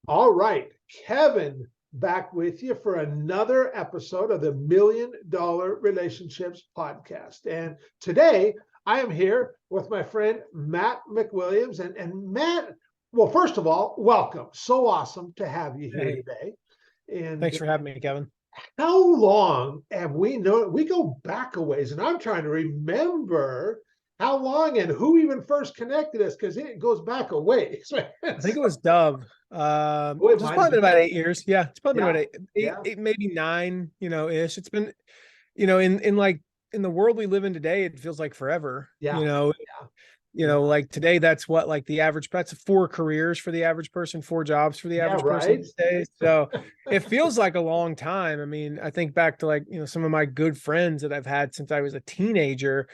All right, Kevin, back with you for another episode of the $1,000,000 Relationships Podcast. And today I am here with my friend Matt McWilliams. And Matt, well, first of all, welcome. So awesome to have you here Hey, today. And thanks for having me, Kevin. how long have we known? We go back a ways, and I'm trying to remember how long and who even first connected us because it goes back a ways. I think it was Dove. Oh, it So it's might have probably been been. about 8 years. Yeah, it's probably been Yeah, about yeah. maybe nine, ish. It's been, in the world we live in today, it feels like forever. Yeah, yeah, Like today, that's the average, that's 4 careers for the average person, 4 jobs for the yeah, average person right. these days. So it feels like a long time. I mean, I think back to some of my good friends that I've had since I was a teenager.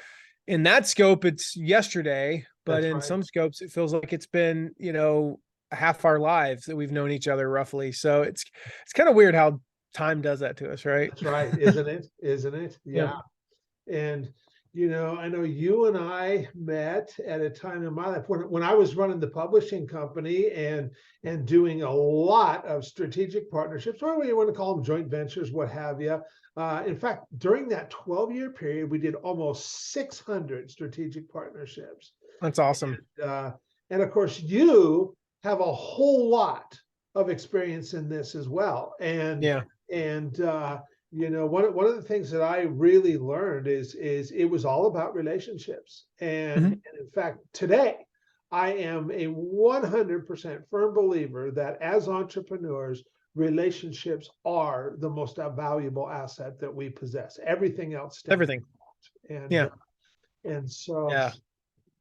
In that scope, it's yesterday, but That's in right. some scopes, it feels like it's been, half our lives that we've known each other roughly. So it's kind of weird how time does that to us, right? That's right, isn't it? Isn't it? Yeah. Yeah. And I know you and I met at a time in my life when I was running the publishing company and doing a lot of strategic partnerships, or you want to call them joint ventures, what have you. In fact, during that 12-year period, we did almost 600 strategic partnerships. That's awesome. And of course, you have a whole lot of experience in this as well. Yeah. And one of the things that I really learned is it was all about relationships. Mhm. And in fact, today I am a 100% firm believer that as entrepreneurs, relationships are the most valuable asset that we possess. Everything else stands. Everything. And Yeah. and so Yeah.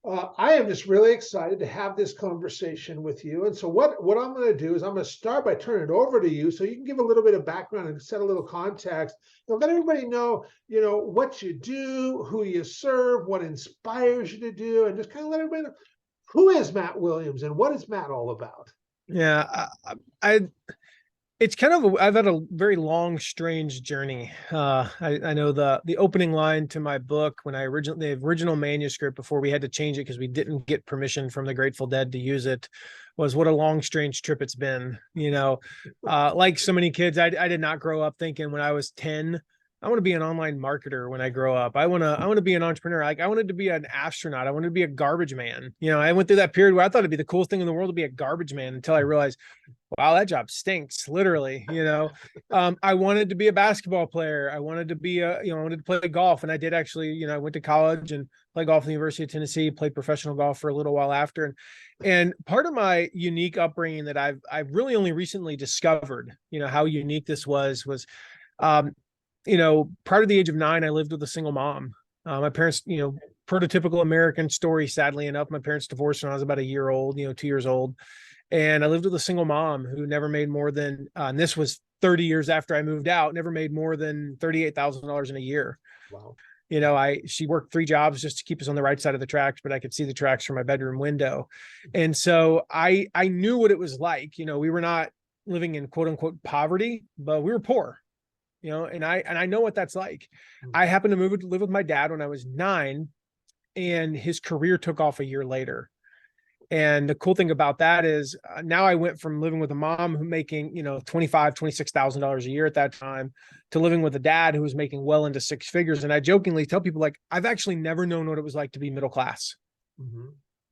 I am just really excited to have this conversation with you. And so, what I'm going to do is I'm going to start by turning it over to you, so you can give a little bit of background and set a little context. Let everybody know, what you do, who you serve, what inspires you to do, and just kind of let everybody know who is Matt Williams and what is Matt all about. Yeah. I it's kind of I've had a very long, strange journey. I know the opening line to my book when the original manuscript before we had to change it because we didn't get permission from the Grateful Dead to use it was what a long, strange trip it's been. Like so many kids, I did not grow up thinking when I was 10, I want to be an online marketer when I grow up. I want to be an entrepreneur. Like I wanted to be an astronaut. I wanted to be a garbage man. I went through that period where I thought it'd be the coolest thing in the world to be a garbage man until I realized, wow, that job stinks, literally. I wanted to be a basketball player. I wanted to be I wanted to play golf. And I did actually, I went to college and played golf at the University of Tennessee, played professional golf for a little while after. And part of my unique upbringing that I've really only recently discovered, how unique this was, prior to the age of 9, I lived with a single mom. My parents, prototypical American story, sadly enough, my parents divorced when I was about a year old, 2 years old. And I lived with a single mom who never made more than, and this was 30 years after I moved out, never made more than $38,000 in a year. Wow. She worked 3 jobs just to keep us on the right side of the tracks, but I could see the tracks from my bedroom window. And so I knew what it was like. We were not living in quote unquote poverty, but we were poor. And I know what that's like. I happened to live with my dad when I was 9, and his career took off a year later. And the cool thing about that is now I went from living with a mom who making, $25,000, $26,000 a year at that time to living with a dad who was making well into 6 figures. And I jokingly tell people, like, I've actually never known what it was like to be middle class. Mm-hmm.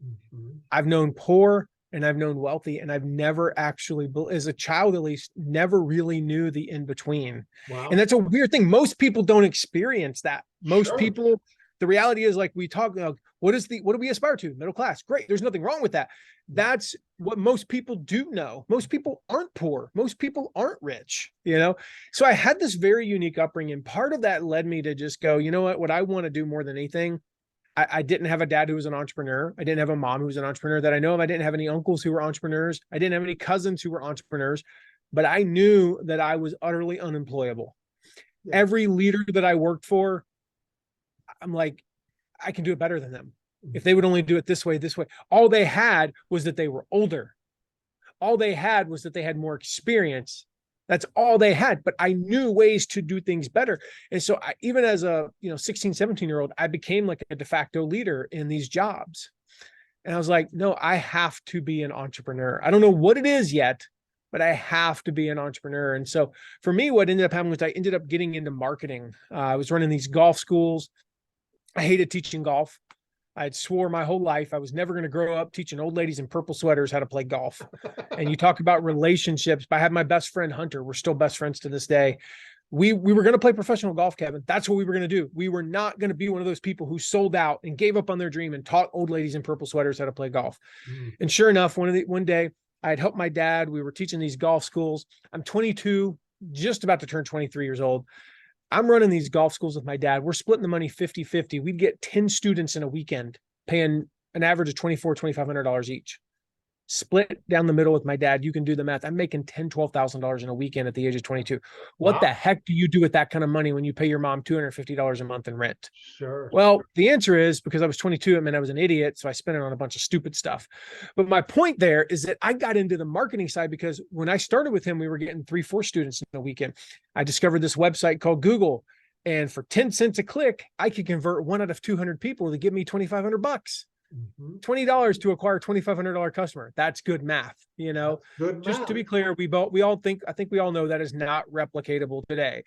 Mm-hmm. I've known poor and I've known wealthy, and I've never actually, as a child at least, never really knew the in between. Wow. And that's a weird thing. Most people don't experience that. Most Sure. people, the reality is, like we talk, what do we aspire to? Middle class. Great. There's nothing wrong with that. That's what most people do know. Most people aren't poor. Most people aren't rich, So I had this very unique upbringing. Part of that led me to just go, you know what I want to do more than anything. I didn't have a dad who was an entrepreneur. I didn't have a mom who was an entrepreneur that I know of. I didn't have any uncles who were entrepreneurs. I didn't have any cousins who were entrepreneurs, but I knew that I was utterly unemployable. Yeah. Every leader that I worked for, I'm like, I can do it better than them. If they would only do it this way. All they had was that they were older. All they had was that they had more experience. That's all they had. But I knew ways to do things better. And so even as a 16, 17-year-old, I became like a de facto leader in these jobs. And I was like, no, I have to be an entrepreneur. I don't know what it is yet, but I have to be an entrepreneur. And so for me, what ended up happening was I ended up getting into marketing. I was running these golf schools. I hated teaching golf. I had swore my whole life I was never going to grow up teaching old ladies in purple sweaters how to play golf. And you talk about relationships. I had my best friend Hunter. We're still best friends to this day. We were going to play professional golf, Kevin. That's what we were going to do. We were not going to be one of those people who sold out and gave up on their dream and taught old ladies in purple sweaters how to play golf. And sure enough, one day I had helped my dad. We were teaching these golf schools. I'm 22, just about to turn 23 years old. I'm running these golf schools with my dad. We're splitting the money 50-50. We'd get 10 students in a weekend, paying an average of $2,400-$2,500 each. Split down the middle with my dad. You can do the math. I'm making $10,000-$12,000 in a weekend at the age of 22. What the heck do you do with that kind of money when you pay your mom $250 a month in rent? Sure. Well, the answer is because I was 22, it meant I was an idiot. So I spent it on a bunch of stupid stuff. But my point there is that I got into the marketing side because when I started with him, we were getting 3-4 students in a weekend. I discovered this website called Google. And for 10 cents a click, I could convert 1 out of 200 people to give me $2,500. $20 to acquire a $2,500 customer. That's good math, you know. Good Just math. to be clear, I think we all know that is not replicatable today.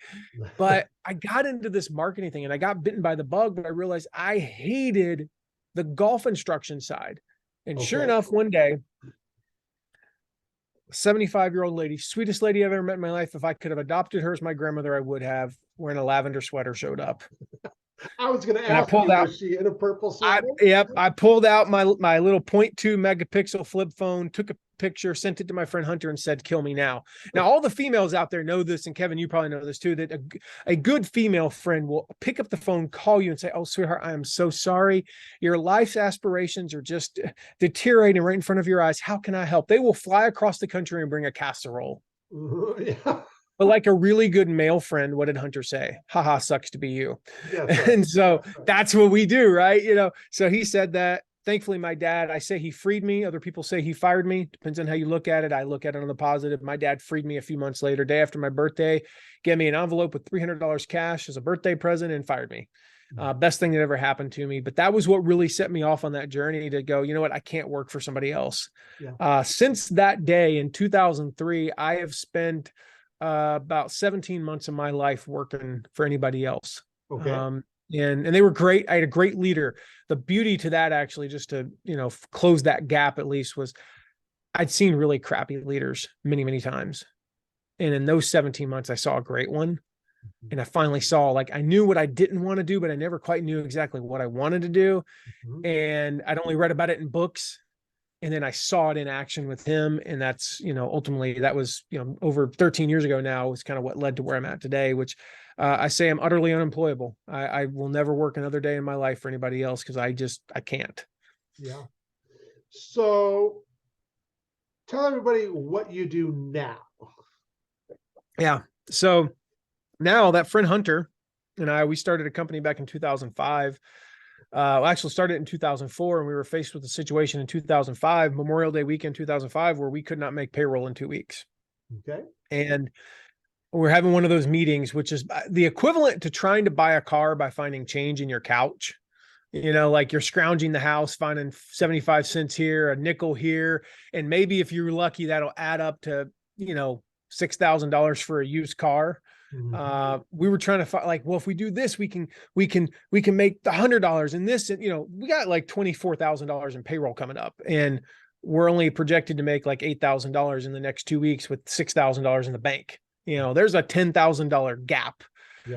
But I got into this marketing thing and I got bitten by the bug, but I realized I hated the golf instruction side. And sure enough, one day, a 75-year-old lady, sweetest lady I've ever met in my life. If I could have adopted her as my grandmother, I would have, wearing a lavender sweater, showed up. I was going to ask you, was she in a purple sweater? I pulled out my little 0.2 megapixel flip phone, took a picture, sent it to my friend Hunter and said, "Kill me now." Now, all the females out there know this, and Kevin, you probably know this too, that a good female friend will pick up the phone, call you and say, "Oh, sweetheart, I am so sorry. Your life's aspirations are just deteriorating right in front of your eyes. How can I help?" They will fly across the country and bring a casserole. Yeah. But like a really good male friend, what did Hunter say? Haha, sucks to be you. Yes, And so that's what we do, right? You know, so he said that. Thankfully, my dad, I say he freed me. Other people say he fired me. Depends on how you look at it. I look at it on the positive. My dad freed me a few months later, day after my birthday, gave me an envelope with $300 cash as a birthday present and fired me. Best thing that ever happened to me. But that was what really set me off on that journey to go, you know what? I can't work for somebody else. Yeah. Since that day in 2003, I have spent about 17 months of my life working for anybody else. And they were great. I had a great leader. The beauty to that, actually, just to, you know, close that gap at least, was I'd seen really crappy leaders many, many times. And in those 17 months, I saw a great one. And I finally saw, like, I knew what I didn't want to do, but I never quite knew exactly what I wanted to do. And I'd only read about it in books. And then I saw it in action with him. And that's, you know, ultimately that was, you know, over 13 years ago now, was kind of what led to where I'm at today, which I say I'm utterly unemployable. I will never work another day in my life for anybody else because I can't. Yeah. So tell everybody what you do now. Yeah. So now that friend Hunter and we started a company back in 2005. Actually started in 2004, and we were faced with a situation in 2005, Memorial Day weekend 2005, where we could not make payroll in 2 weeks. And we're having one of those meetings, which is the equivalent to trying to buy a car by finding change in your couch. You know, like you're scrounging the house, finding 75 cents here, a nickel here. And maybe if you're lucky, that'll add up to, you know, $6,000 for a used car. We were trying to find, like, well, if we do this, we can make the $100 and this, and, you know, we got like $24,000 in payroll coming up, and we're only projected to make like $8,000 in the next 2 weeks with $6,000 in the bank. You know, there's a $10,000 gap.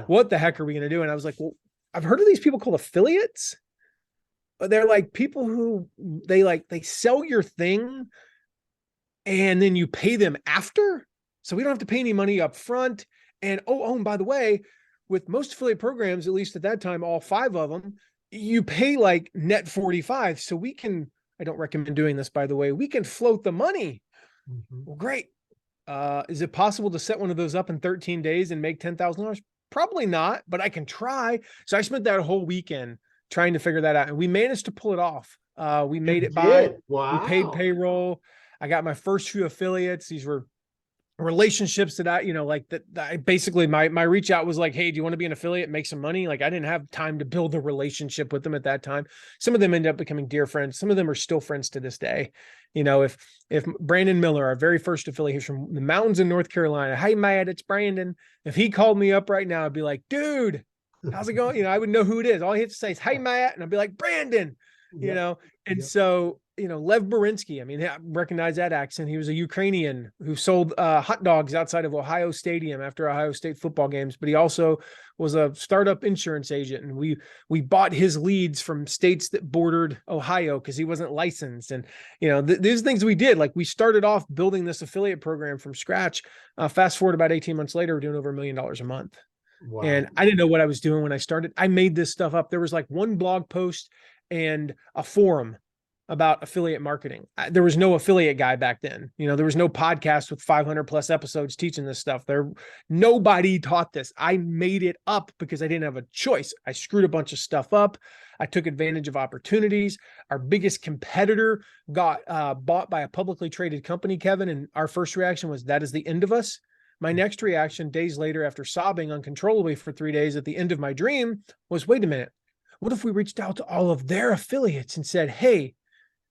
What the heck are we going to do? And I was like, well, I've heard of these people called affiliates. They're like people who they sell your thing and then you pay them after. So we don't have to pay any money up front. And and by the way, with most affiliate programs, at least at that time, all 5 of them, you pay like net 45. So we can, I don't recommend doing this, by the way, we can float the money. Well, great. Is it possible to set one of those up in 13 days and make $10,000? Probably not, but I can try. So I spent that whole weekend trying to figure that out. And we managed to pull it off. We made it by, Wow. We paid payroll. I got my first few affiliates. These were relationships that I, like that I basically my reach out was like, hey, do you want to be an affiliate, make some money? Like I didn't have time to build a relationship with them at that time. Some of them ended up becoming dear friends. Some of them are still friends to this day. If Brandon Miller, our very first affiliate, he's from the mountains in North Carolina. Hey, Matt, it's Brandon. If he called me up right now, I'd be like, dude, how's it going? I would know who it is. All he has to say is, hey, Matt. And I'd be like, Brandon, and so, Lev Berinsky, I mean, I recognize that accent. He was a Ukrainian who sold hot dogs outside of Ohio Stadium after Ohio State football games, but he also was a startup insurance agent. And we bought his leads from states that bordered Ohio because he wasn't licensed. And, these things we did, like we started off building this affiliate program from scratch. Fast forward about 18 months later, we're doing over $1 million a month. Wow. And I didn't know what I was doing when I started. I made this stuff up. There was like one blog post and a forum about affiliate marketing. There was no affiliate guy back then. There was no podcast with 500 plus episodes teaching this stuff. Nobody taught this. I made it up because I didn't have a choice. I screwed a bunch of stuff up. I took advantage of opportunities. Our biggest competitor got bought by a publicly traded company, Kevin. And our first reaction was, that is the end of us. My next reaction days later, after sobbing uncontrollably for 3 days at the end of my dream, was, wait a minute. What if we reached out to all of their affiliates and said, hey,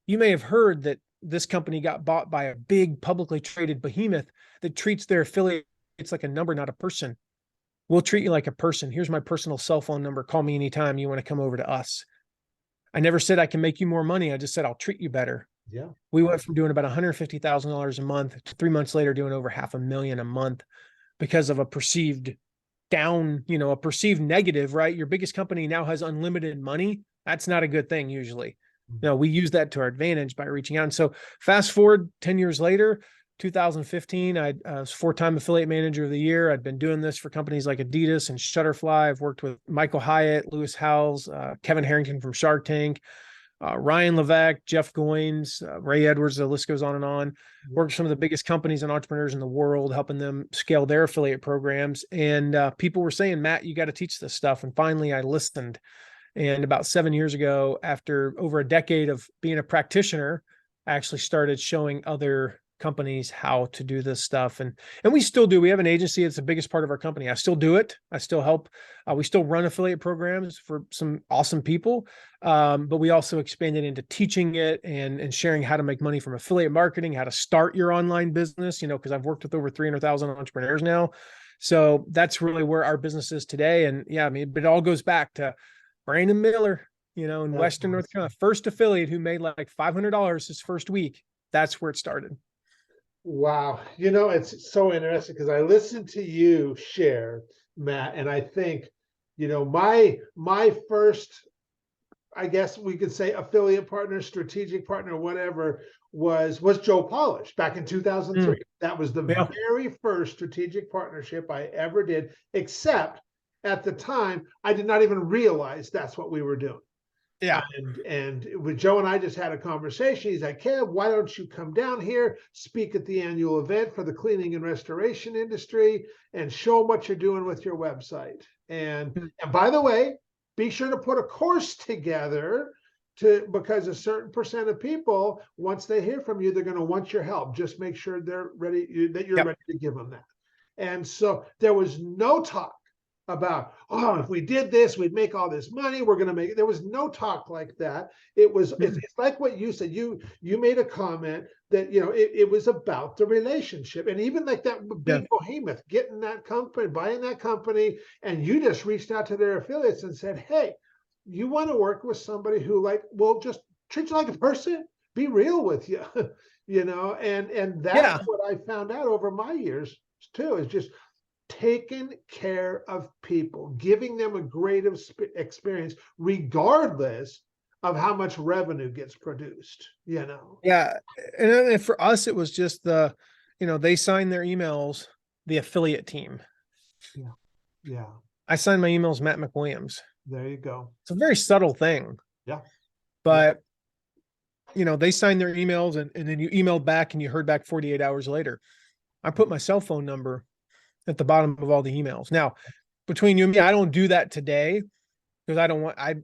you may have heard that this company got bought by a big publicly traded behemoth that treats their affiliates like a number, not a person. We'll treat you like a person. Here's my personal cell phone number. Call me anytime you want to come over to us. I never said I can make you more money. I just said, I'll treat you better. Yeah. We went from doing about $150,000 a month to 3 months later doing over $500,000 a month because of a perceived a perceived negative, right? Your biggest company now has unlimited money. That's not a good thing usually. No, we use that to our advantage by reaching out. And so fast forward 10 years later, 2015, I was 4-time affiliate manager of the year. I'd been doing this for companies like Adidas and Shutterfly. I've worked with Michael Hyatt, Lewis Howes, Kevin Harrington from Shark Tank, Ryan Levesque, Jeff Goins, Ray Edwards, the list goes on and on. Worked with some of the biggest companies and entrepreneurs in the world, helping them scale their affiliate programs. And people were saying, Matt, you got to teach this stuff. And finally I listened. And about 7 years ago, after over a decade of being a practitioner, I actually started showing other companies how to do this stuff. And we still do. We have an agency. It's the biggest part of our company. I still do it. I still help. We still run affiliate programs for some awesome people. But we also expanded into teaching it and sharing how to make money from affiliate marketing, how to start your online business, because I've worked with over 300,000 entrepreneurs now. So that's really where our business is today. And yeah, I mean, it all goes back to Brandon Miller, in Western North Carolina, first affiliate who made like $500 his first week. That's where it started. Wow. It's so interesting because I listened to you share, Matt, and I think, my first, I guess we could say affiliate partner, strategic partner, whatever, was Joe Polish back in 2003. That was the very first strategic partnership I ever did, except at the time, I did not even realize that's what we were doing. Yeah. And with Joe and I just had a conversation. He's like, Kev, why don't you come down here, speak at the annual event for the cleaning and restoration industry and show them what you're doing with your website. And by the way, be sure to put a course together because a certain percent of people, once they hear from you, they're going to want your help. Just make sure they're ready, that you're ready to give them that. And so there was no talk about, if we did this, we'd make all this money. We're going to make it. There was no talk like that. It's like what you said. You made a comment that, it was about the relationship. And even like that big behemoth, getting that company, buying that company, and you just reached out to their affiliates and said, hey, you want to work with somebody who will just treat you like a person, be real with you, and that's what I found out over my years too, is just taking care of people, giving them a great experience, regardless of how much revenue gets produced, Yeah. And for us, it was just they signed their emails, the affiliate team. Yeah. Yeah. I signed my emails, Matt McWilliams. There you go. It's a very subtle thing. Yeah. But, they signed their emails and then you emailed back and you heard back 48 hours later. I put my cell phone number at the bottom of all the emails. Now, between you and me, I don't do that today because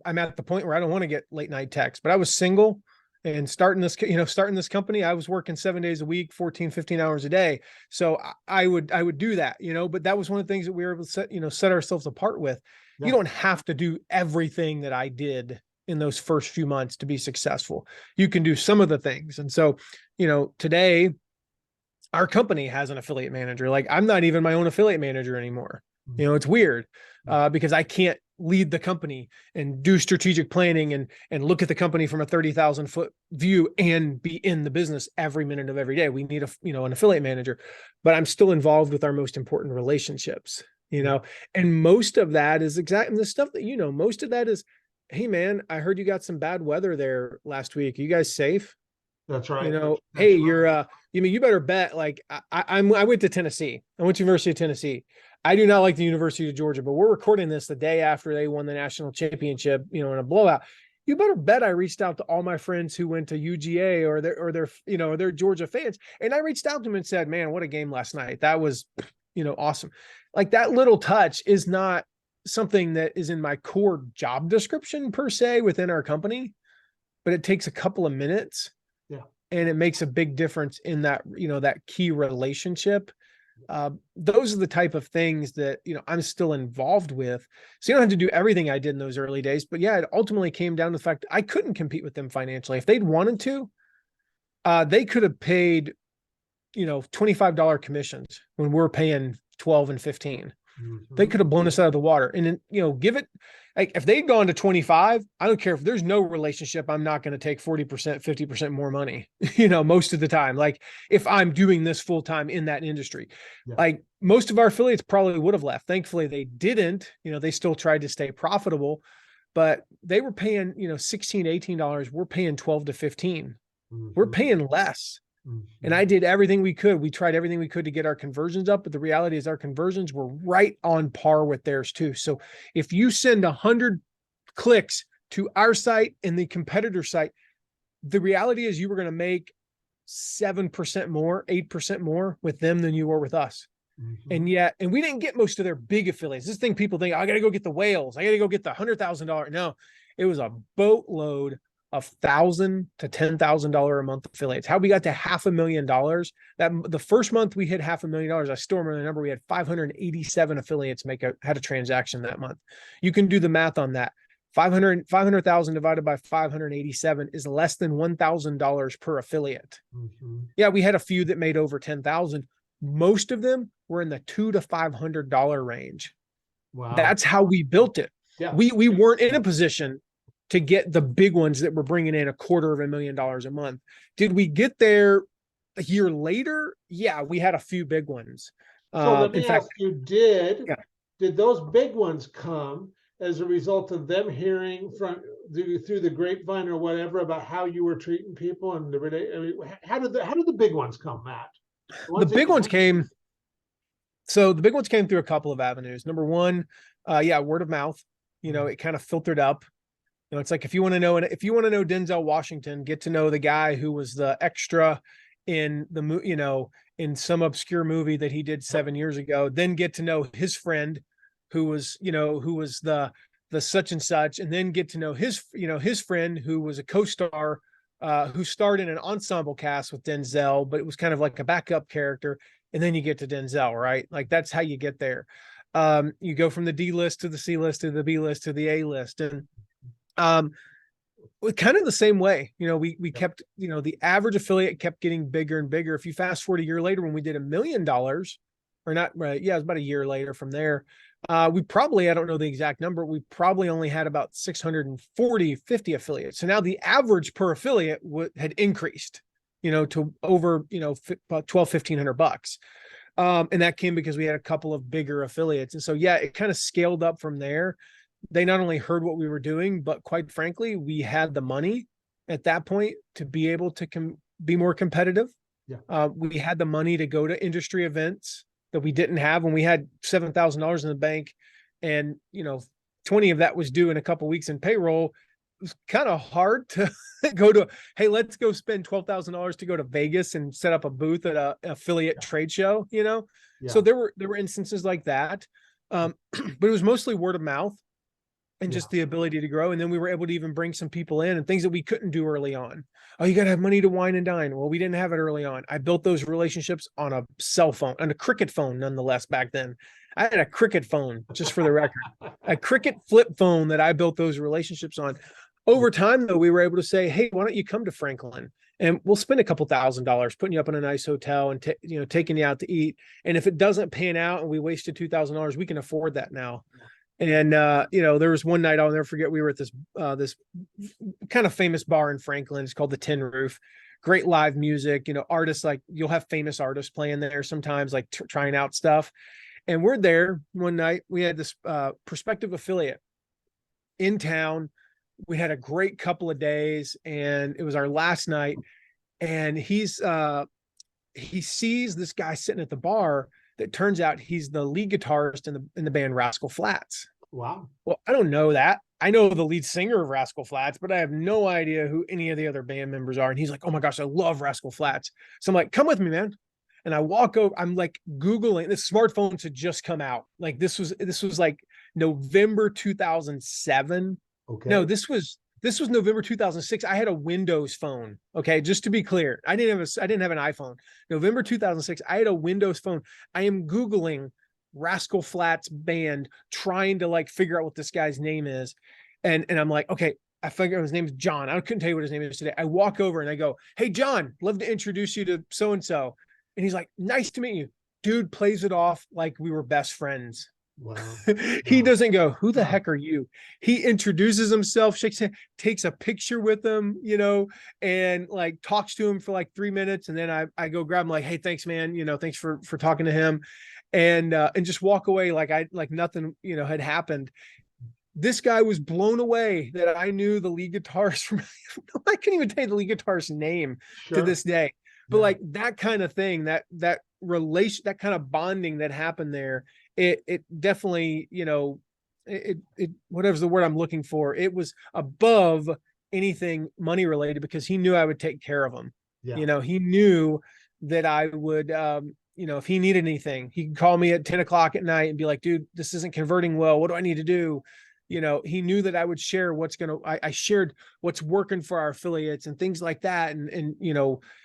I'm at the point where I don't want to get late night texts, but I was single And starting this company, I was working 7 days a week, 14, 15 hours a day. So I would do that, but that was one of the things that we were able to set ourselves apart with. Yeah. You don't have to do everything that I did in those first few months to be successful. You can do some of the things. And so, today our company has an affiliate manager. Like, I'm not even my own affiliate manager anymore. It's weird because I can't lead the company and do strategic planning and look at the company from a 30,000 foot view and be in the business every minute of every day. We need an affiliate manager, but I'm still involved with our most important relationships, and most of that is exactly the stuff that, most of that is, hey man, I heard you got some bad weather there last week. Are you guys safe? That's right. Hey, you're you better bet. Like I went to Tennessee. I went to University of Tennessee. I do not like the University of Georgia, but we're recording this the day after they won the national championship, in a blowout. You better bet I reached out to all my friends who went to UGA or they're Georgia fans. And I reached out to them and said, man, what a game last night. That was, awesome. Like, that little touch is not something that is in my core job description per se within our company, but it takes a couple of minutes. Yeah. And it makes a big difference in that, that key relationship. Those are the type of things that, I'm still involved with. So you don't have to do everything I did in those early days, but yeah, it ultimately came down to the fact I couldn't compete with them financially. If they'd wanted to, they could have paid, $25 commissions when we're paying 12 and 15. They could have blown us out of the water. And then, give it, like, if they'd gone to 25, I don't care if there's no relationship, I'm not going to take 40%, 50% more money, most of the time. Like, if I'm doing this full time in that industry, like, most of our affiliates probably would have left. Thankfully they didn't, they still tried to stay profitable, but they were paying, $16, $18. We're paying 12 to 15. We're paying less. And I did everything we could. We tried everything we could to get our conversions up, but the reality is our conversions were right on par with theirs too. So if you send 100 clicks to our site and the competitor site, the reality is you were going to make 7% more, 8% more with them than you were with us. And we didn't get most of their big affiliates. This thing people think, I got to go get the whales. I got to go get the $100,000. No, it was a boatload of $1,000 to $10,000 a month affiliates. How we got to $500,000, that the first month we hit $500,000, I still remember the number. We had 587 affiliates had a transaction that month. You can do the math on that. 500,000 divided by 587 is less than $1,000 per affiliate. Yeah, we had a few that made over 10,000. Most of them were in the $200 to $500 range. Wow. That's how we built it. Yeah. We weren't in a position to get the big ones that were bringing in $250,000 a month. Did we get there a year later? Yeah, we had a few big ones. So let me ask you, did those big ones come as a result of them hearing through the grapevine or whatever about how you were treating people? And how did the big ones come, Matt? The big ones came. So the big ones came through a couple of avenues. Number one, word of mouth. It kind of filtered up. It's like, if you want to know Denzel Washington, get to know the guy who was the extra in in some obscure movie that he did 7 years ago, then get to know his friend who was the such and such, and then get to know his friend who was a co-star, who starred in an ensemble cast with Denzel, but it was kind of like a backup character. And then you get to Denzel, right? Like, that's how you get there. You go from the D list to the C list to the B list to the A list. And kind of the same way, we kept, the average affiliate kept getting bigger and bigger. If you fast forward a year later, when we did $1 million, or not, right? Yeah, it was about a year later from there. We probably, I don't know the exact number, we probably only had about 50 affiliates. So now the average per affiliate had increased, to over, about $1,200-$1,500. And that came because we had a couple of bigger affiliates. And so, yeah, it kind of scaled up from there. They not only heard what we were doing, but quite frankly, we had the money at that point to be able to be more competitive. Yeah. We had the money to go to industry events that we didn't have when we had $7,000 in the bank, and 20 of that was due in a couple of weeks in payroll. It was kind of hard to go to, hey, let's go spend $12,000 to go to Vegas and set up a booth at an affiliate trade show. Yeah. So there were instances like that, but it was mostly word of mouth. and Yeah. just the ability to grow. And then we were able to even bring some people in and things that we couldn't do early on. Oh, you got to have money to wine and dine. Well, we didn't have it early on. I built those relationships on a cell phone, on a cricket phone, nonetheless, back then. I had a cricket phone, just for the record, a cricket flip phone that I built those relationships on. Over time, though, we were able to say, hey, why don't you come to Franklin? And we'll spend a couple $1,000s putting you up in a nice hotel and taking you out to eat. And if it doesn't pan out and we wasted $2,000, we can afford that now. And there was one night I'll never forget. We were at this kind of famous bar in Franklin. It's called the Tin Roof. Great live music. Artists, like, you'll have famous artists playing there sometimes, like trying out stuff. And we're there one night. We had this prospective affiliate in town. We had a great couple of days, and it was our last night. And he sees this guy sitting at the bar that turns out he's the lead guitarist in the band Rascal Flatts. Wow. Well, I don't know that. I know the lead singer of Rascal Flatts, but I have no idea who any of the other band members are. And he's like, oh my gosh, I love Rascal Flatts. So I'm like, come with me, man. And I walk over, I'm like Googling, the smartphones had just come out. Like this was like November 2007. Okay. No, this was November 2006. I had a Windows phone. Okay. Just to be clear, I didn't have an iPhone. November 2006. I had a Windows phone. I am Googling Rascal Flatts band, trying to like figure out what this guy's name is. And I'm like, okay, I figure his name is John. I couldn't tell you what his name is today. I walk over and I go, hey, John, love to introduce you to so-and-so. And he's like, nice to meet you. Dude plays it off like we were best friends. Wow. He doesn't go, who the heck are you? He introduces himself, shakes hand, takes a picture with him, and like talks to him for like 3 minutes. And then I go grab him, like, hey, thanks, man. Thanks for talking to him. And just walk away like nothing, had happened. This guy was blown away that I knew the lead guitarist from, I couldn't even tell you the lead guitarist's name to this day. But like that kind of thing, that relation, that kind of bonding that happened there, it definitely, it whatever's the word I'm looking for, it was above anything money related, because he knew I would take care of him. Yeah. He knew that I would, if he needed anything, he could call me at 10 o'clock at night and be like, dude, this isn't converting well. What do I need to do? He knew that I would share I shared what's working for our affiliates and things like that.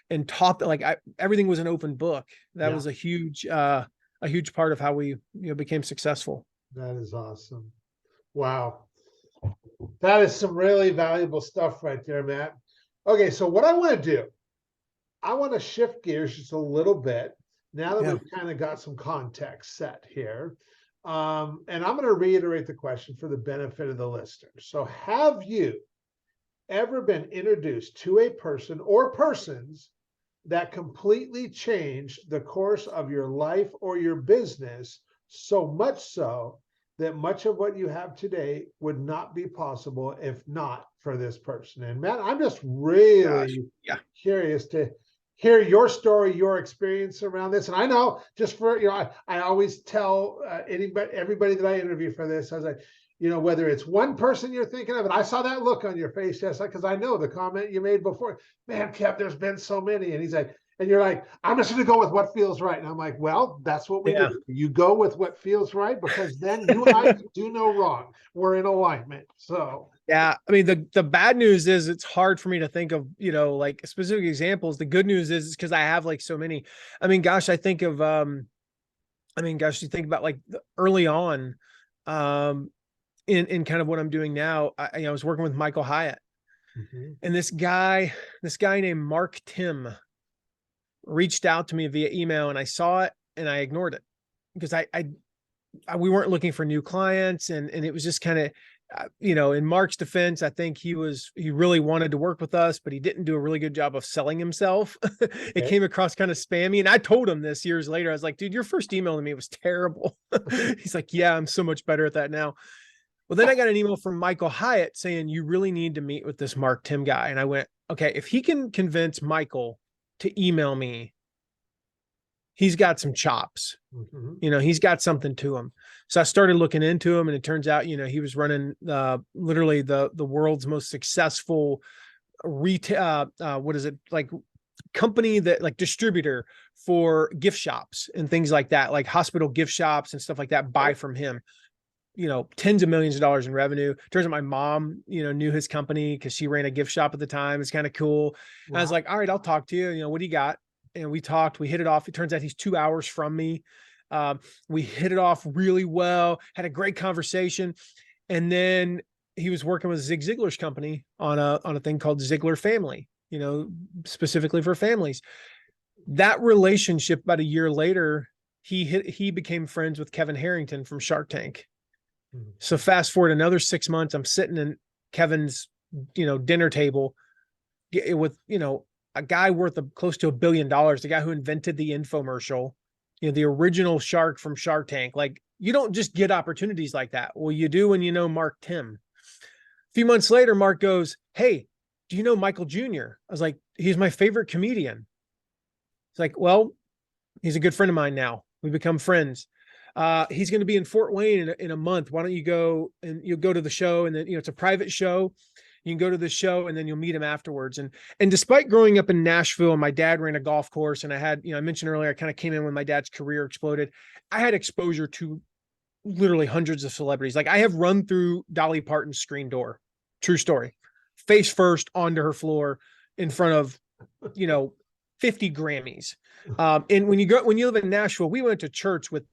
And taught that, like, everything was an open book. That was a huge part of how we, became successful. That is awesome. Wow. That is some really valuable stuff right there, Matt. Okay. So what I want to do, I want to shift gears just a little bit now that we've kind of got some context set here. And I'm going to reiterate the question for the benefit of the listeners. So have you ever been introduced to a person or persons that completely changed the course of your life or your business, so much so that much of what you have today would not be possible if not for this person? And Matt, I'm just really curious to hear your story, your experience around this. And I know, just for, I always tell everybody that I interview for this, I was like, whether it's one person you're thinking of, and I saw that look on your face, yes, because I know the comment you made before, man, Kev, there's been so many. And he's like, and you're like, I'm just going to go with what feels right. And I'm like, well, that's what we do. You go with what feels right, because then you and I do no wrong. We're in alignment. So yeah, I mean, the bad news is it's hard for me to think of, like specific examples. The good news is because I have like so many. I mean, gosh, you think about like early on, in kind of what I'm doing now. I was working with Michael Hyatt, and this guy named Mark Tim reached out to me via email, and I saw it and I ignored it because we weren't looking for new clients, and it was just kind of, in Mark's defense, I think he really wanted to work with us, but he didn't do a really good job of selling himself. It came across kind of spammy. And I told him this years later. I was like, dude, your first email to me was terrible. He's like, yeah, I'm so much better at that now. Well, then I got an email from Michael Hyatt saying, you really need to meet with this Mark Tim guy. And I went, okay, if he can convince Michael to email me, he's got some chops. He's got something to him. So I started looking into him, and it turns out, he was running literally the world's most successful retail, company that, like, distributor for gift shops and things like that, like hospital gift shops and stuff like that, buy from him. tens of millions of dollars in revenue. Turns out my mom, knew his company because she ran a gift shop at the time. It's kind of cool. Wow. I was like, all right, I'll talk to you. What do you got? And we talked, we hit it off. It turns out he's 2 hours from me. We hit it off really well, had a great conversation. And then he was working with Zig Ziglar's company on a thing called Ziglar Family, specifically for families. That relationship, about a year later, he became friends with Kevin Harrington from Shark Tank. So fast forward another 6 months, I'm sitting in Kevin's, dinner table with, a guy worth of close to $1 billion, the guy who invented the infomercial, the original shark from Shark Tank. Like, you don't just get opportunities like that. Well, you do when you know Mark Tim. A few months later, Mark goes, "Hey, do you know Michael Jr.?" I was like, "He's my favorite comedian." It's like, "Well, he's a good friend of mine now. We become friends. He's going to be in Fort Wayne in a month. Why don't you go and you'll go to the show? And then, it's a private show. You can go to the show and then you'll meet him afterwards." And despite growing up in Nashville, and my dad ran a golf course, and I had, I mentioned earlier, I kind of came in when my dad's career exploded. I had exposure to literally hundreds of celebrities. Like, I have run through Dolly Parton's screen door. True story. Face first onto her floor in front of, 50 Grammys. And when you live in Nashville, we went to church with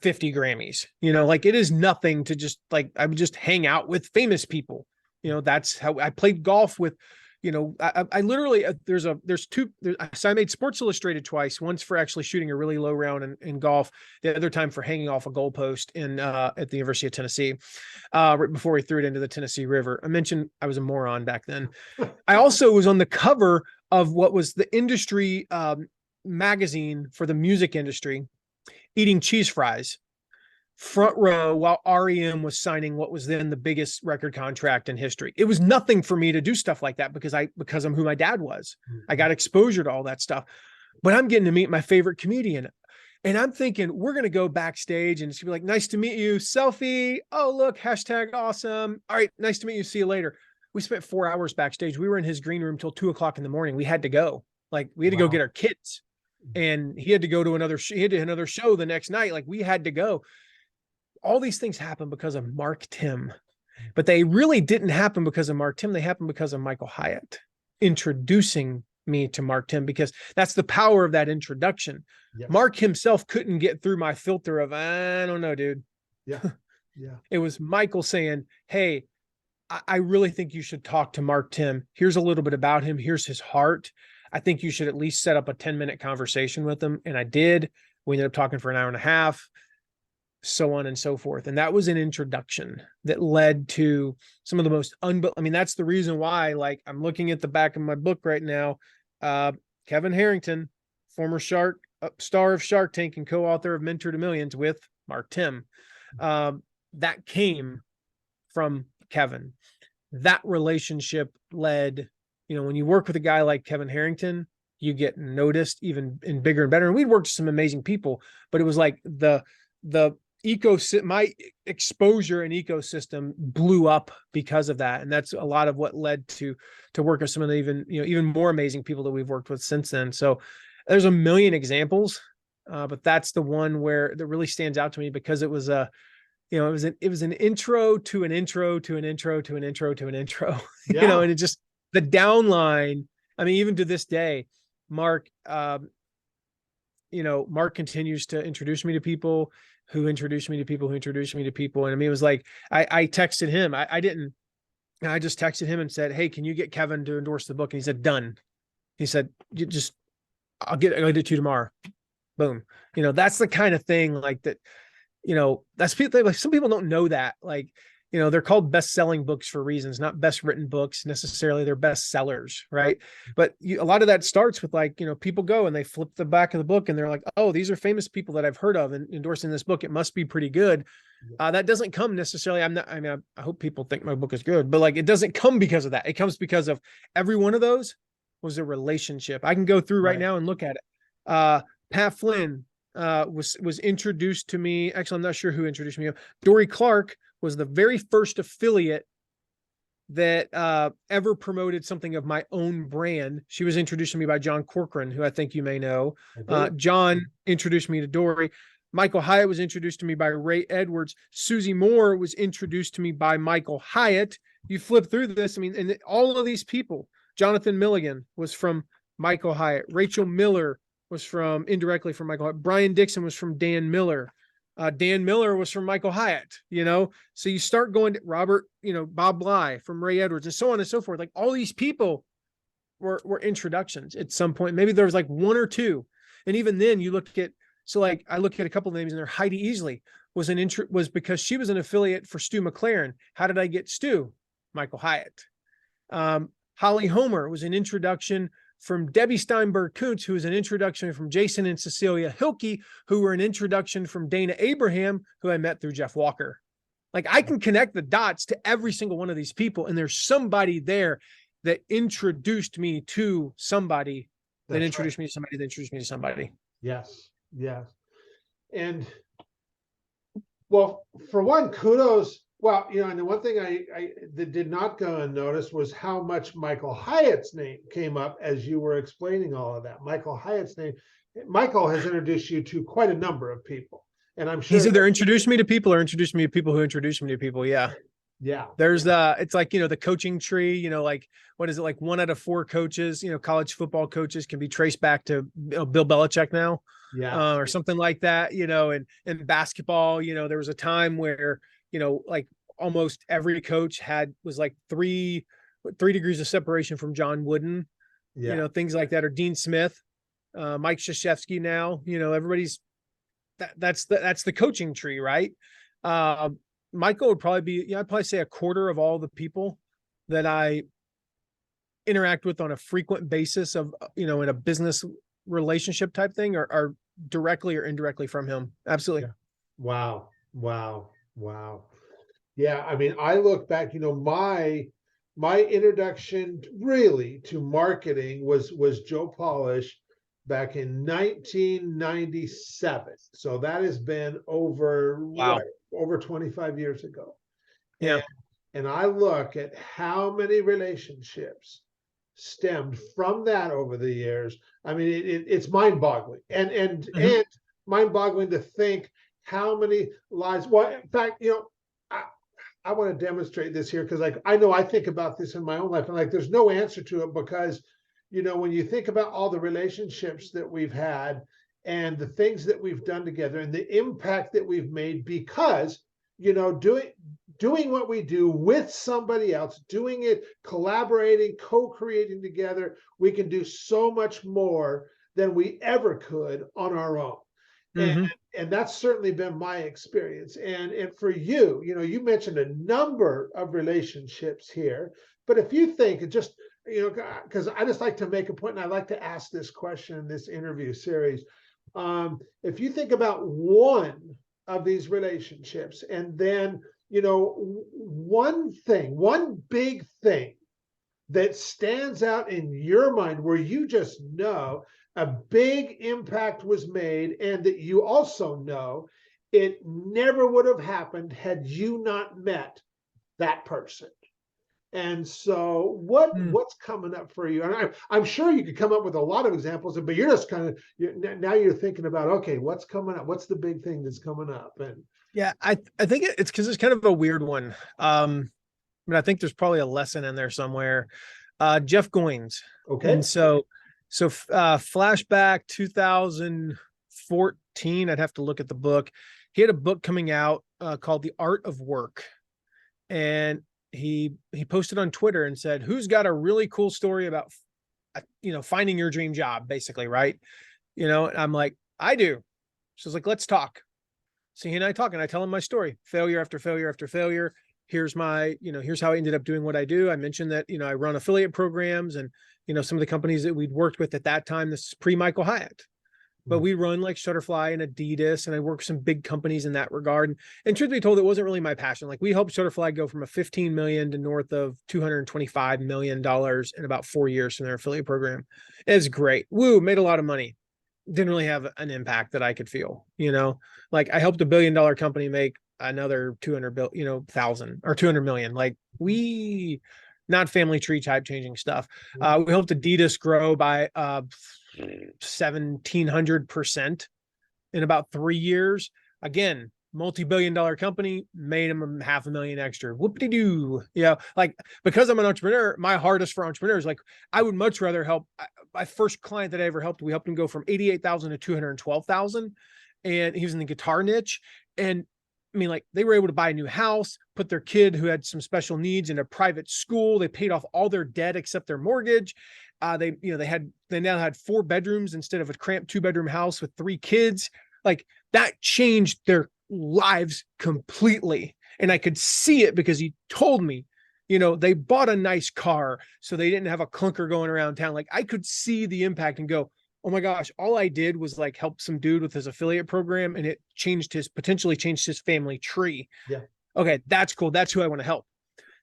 50 Grammys, like, it is nothing to just, like, I would just hang out with famous people. That's how I played golf with, I literally, so I made Sports Illustrated twice, once for actually shooting a really low round in golf, the other time for hanging off a goalpost at the University of Tennessee, right before we threw it into the Tennessee River. I mentioned I was a moron back then. I also was on the cover of what was the industry magazine for the music industry, eating cheese fries, front row, while REM was signing what was then the biggest record contract in history. It was nothing for me to do stuff like that because I'm who my dad was. I got exposure to all that stuff, but I'm getting to meet my favorite comedian. And I'm thinking, we're going to go backstage and she'll be like, "Nice to meet you. Selfie. Oh, look, hashtag awesome. All right. Nice to meet you. See you later." We spent 4 hours backstage. We were in his green room till 2:00 in the morning. We had to go. Like, we had to go get our kids, and he had to go to another show the next night. Like, we had to go. All these things happen because of Mark Tim, but they really didn't happen because of Mark Tim. They happened because of Michael Hyatt introducing me to Mark Tim, because that's the power of that introduction. Yes. Mark himself couldn't get through my filter of, I don't know, dude. Yeah. Yeah. It was Michael saying, "Hey, I really think you should talk to Mark Tim. Here's a little bit about him. Here's his heart. I think you should at least set up a 10-minute conversation with him." And I did. We ended up talking for an hour and a half, so on and so forth. And that was an introduction that led to some of the most that's the reason why, like, I'm looking at the back of my book right now. Kevin Harrington, former star of Shark Tank and co-author of Mentor to Millions with Mark Tim. That came from Kevin. That relationship led, when you work with a guy like Kevin Harrington, you get noticed even in bigger and better. And we'd worked with some amazing people, but it was like the ecosystem, my exposure and ecosystem blew up because of that. And that's a lot of what led to work with some of the even more amazing people that we've worked with since then. So there's a million examples, but that's the one that really stands out to me, because it was it was an intro to an intro to an intro to an intro to an intro, Yeah. and it just, the downline. I mean, even to this day, Mark, Mark continues to introduce me to people who introduced me to people who introduced me to people. And I mean, it was like, I texted him. I just texted him and said, "Hey, can you get Kevin to endorse the book?" And he said, "Done." He said, I'll get it to you tomorrow." Boom. That's the kind of thing like that. That's people, like, some people don't know that, like, they're called best-selling books for reasons, not best written books necessarily. They're best sellers, right? But a lot of that starts with, like, people go and they flip the back of the book and they're like, "Oh, these are famous people that I've heard of and endorsing this book. It must be pretty good." That doesn't come necessarily. I hope people think my book is good, but, like, it doesn't come because of that. It comes because of every one of those was a relationship. I can go through right now and look at it. Pat Flynn was introduced to me. Actually, I'm not sure who introduced me. Dory Clark was the very first affiliate that ever promoted something of my own brand. She was introduced to me by John Corcoran, who I think you may know. John introduced me to Dory. Michael Hyatt was introduced to me by Ray Edwards. Susie Moore was introduced to me by Michael Hyatt. You flip through this, I mean, and all of these people, Jonathan Milligan was from Michael Hyatt. Rachel Miller was from indirectly from Michael Hyatt. Brian Dixon was from Dan Miller. Dan Miller was from Michael Hyatt, so you start going to Robert, Bob Bly from Ray Edwards and so on and so forth. Like all these people were introductions at some point. Maybe there was like one or two. And even then you look at, so like I look at a couple of names in there. Heidi Easley was because she was an affiliate for Stu McLaren. How did I get Stu? Michael Hyatt. Holly Homer was an introduction from Debbie Steinberg Kuntz, who was an introduction from Jason and Cecilia Hilke, who were an introduction from Dana Abraham, who I met through Jeff Walker. Like I can connect the dots to every single one of these people. And there's somebody there that introduced me to somebody that introduced me to somebody that introduced me to somebody. Yes. Yes. And well, for one, kudos. Well, and the one thing I that did not go unnoticed was how much Michael Hyatt's name came up as you were explaining all of that. Michael Hyatt's name. Michael has introduced you to quite a number of people, and I'm sure he's either introduced me to people or introduced me to people who introduced me to people. Yeah. Yeah. There's it's like, the coaching tree, like, what is it? Like 1 out of 4 coaches, college football coaches can be traced back to Bill Belichick now. Yeah. Or something like that, and in basketball, there was a time where, like almost every coach was like 3 degrees of separation from John Wooden, things like that, or Dean Smith, Mike Krzyzewski now, everybody's that's the coaching tree, right? Michael would probably be, I'd probably say a quarter of all the people that I interact with on a frequent basis of, in a business relationship type thing are directly or indirectly from him. Absolutely. Yeah. Wow. Yeah. I mean, I look back, my introduction really to marketing was Joe Polish back in 1997. So that has been over 25 years ago. Yeah. And I look at how many relationships stemmed from that over the years. I mean, it's mind-boggling and mind-boggling to think how many lives. Well, in fact, I want to demonstrate this here because, like, I know I think about this in my own life, and like, there's no answer to it because, when you think about all the relationships that we've had and the things that we've done together and the impact that we've made because, doing what we do with somebody else, doing it, collaborating, co-creating together, we can do so much more than we ever could on our own. And that's certainly been my experience. And for you, you mentioned a number of relationships here, but if you think just, because I just like to make a point and I like to ask this question in this interview series. If you think about one of these relationships and then, one big thing that stands out in your mind where you just know a big impact was made and that you also know it never would have happened had you not met that person. And so what's coming up for you? And I'm sure you could come up with a lot of examples, but you're just kind of, now you're thinking about, okay, what's coming up? What's the big thing that's coming up? And yeah, I think it's because it's kind of a weird one. I think there's probably a lesson in there somewhere. Jeff Goins. Okay. And so flashback 2014, I'd have to look at the book. He had a book coming out called The Art of Work. And he posted on Twitter and said, who's got a really cool story about, finding your dream job, basically. Right. And I'm like, I do. So I was like, let's talk. So he and I talk and I tell him my story, failure after failure after failure. Here's here's how I ended up doing what I do. I mentioned that, I run affiliate programs and, some of the companies that we'd worked with at that time, this is pre-Michael Hyatt, but we run like Shutterfly and Adidas, and I work with some big companies in that regard. And truth be told, it wasn't really my passion. Like we helped Shutterfly go from a 15 million to north of $225 million in about 4 years from their affiliate program. It was great. Woo, made a lot of money. Didn't really have an impact that I could feel, like I helped $1 billion company make another 200,000 or 200 million. Like not family tree type changing stuff. We helped Adidas grow by 1,700%. in about 3 years. Again, multi-billion-dollar company, made him $500,000 extra. Whoop-de-doo. Like, because I'm an entrepreneur, my heart is for entrepreneurs. Like, I would much rather help. My first client that I ever helped, we helped him go from 88,000 to 212,000, and he was in the guitar niche. And I mean, like, they were able to buy a new house, put their kid who had some special needs in a private school. They paid off all their debt except their mortgage. They now had 4 bedrooms instead of a cramped 2-bedroom house with 3 kids. Like, that changed their lives completely. And I could see it because he told me, they bought a nice car so they didn't have a clunker going around town. Like, I could see the impact and go, oh my gosh, all I did was like help some dude with his affiliate program, and it potentially changed his family tree. Yeah. Okay, that's cool. That's who I want to help.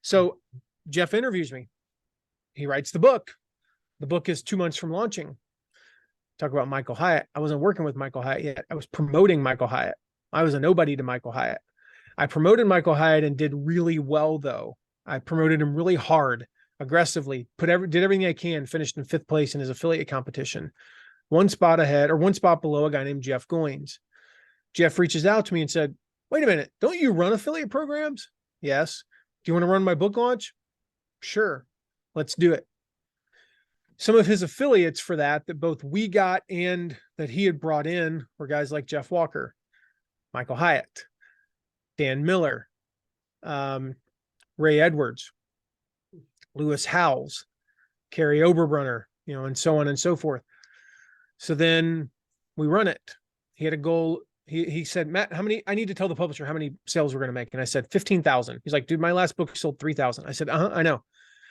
So Jeff interviews me. He writes the book. The book is 2 months from launching. Talk about Michael Hyatt. I wasn't working with Michael Hyatt yet. I was promoting Michael Hyatt. I was a nobody to Michael Hyatt. I promoted Michael Hyatt and did really well, though. I promoted him really hard, aggressively, did everything I can, finished in 5th place in his affiliate competition. 1 spot ahead, or 1 spot below a guy named Jeff Goins. Jeff reaches out to me and said, wait a minute, don't you run affiliate programs? Yes. Do you want to run my book launch? Sure. Let's do it. Some of his affiliates for that both we got and that he had brought in were guys like Jeff Walker, Michael Hyatt, Dan Miller, Ray Edwards, Lewis Howells, Carrie Oberbrunner, and so on and so forth. So then we run it. He had a goal. He said, Matt, I need to tell the publisher how many sales we're going to make. And I said, 15,000. He's like, dude, my last book sold 3,000. I said, I know.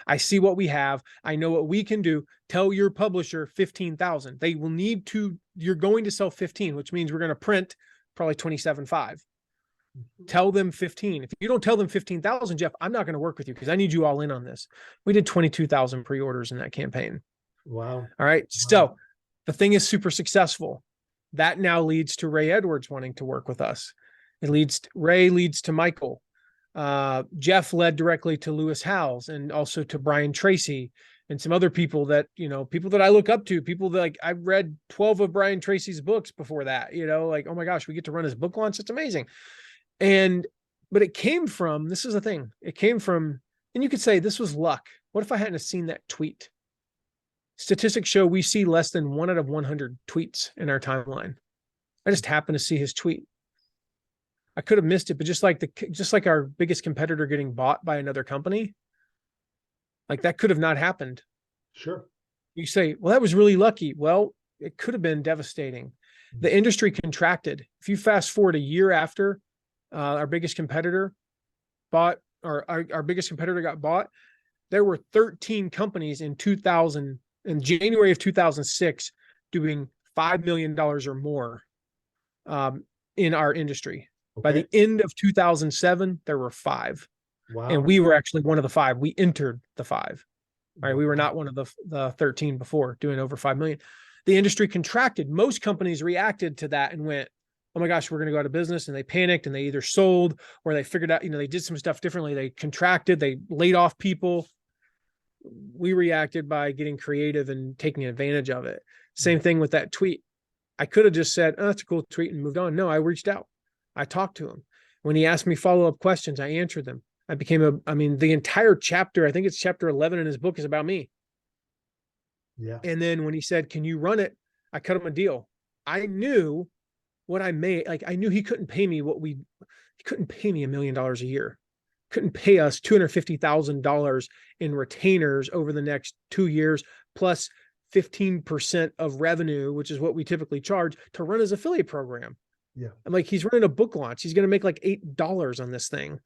I see what we have. I know what we can do. Tell your publisher 15,000. They will need to, you're going to sell 15, which means we're going to print probably 27.5. Tell them 15. If you don't tell them 15,000, Jeff, I'm not going to work with you because I need you all in on this. We did 22,000 pre-orders in that campaign. Wow. All right. Wow. So the thing is super successful. That now leads to Ray Edwards wanting to work with us. Ray leads to Michael. Jeff led directly to Lewis Howells and also to Brian Tracy and some other people that, people that I look up to, people that, like, I've read 12 of Brian Tracy's books before that, like, oh my gosh, we get to run his book launch. It's amazing. But it came from, this is the thing. It came from, and you could say this was luck. What if I hadn't seen that tweet? Statistics show we see less than 1 out of 100 tweets in our timeline. I just happened to see his tweet. I could have missed it, but just like our biggest competitor getting bought by another company, like, that could have not happened. Sure. You say, well, that was really lucky. Well, it could have been devastating. The industry contracted. If you fast forward a year after our biggest competitor bought, or our biggest competitor got bought, there were 13 companies in January of 2006 doing $5 million or more in our industry. Okay. By the end of 2007, there were 5. Wow. And we were actually one of the 5. We entered the 5. All right. We were not one of the 13 before doing over 5 million. The industry contracted. Most companies reacted to that and went, oh my gosh, we're going to go out of business. And they panicked and they either sold or they figured out, they did some stuff differently. They contracted, they laid off people. We reacted by getting creative and taking advantage of it. Same thing with that tweet. I could have just said, oh, that's a cool tweet and moved on. No, I reached out. I talked to him. When he asked me follow-up questions, I answered them. The entire chapter, I think it's chapter 11 in his book, is about me. Yeah. And then when he said, can you run it? I cut him a deal. I knew what I made. Like, I knew he couldn't pay me he couldn't pay me $1 million a year. Couldn't pay us $250,000 in retainers over the next 2 years, plus 15% of revenue, which is what we typically charge to run his affiliate program. Yeah. I'm like, he's running a book launch. He's going to make like $8 on this thing.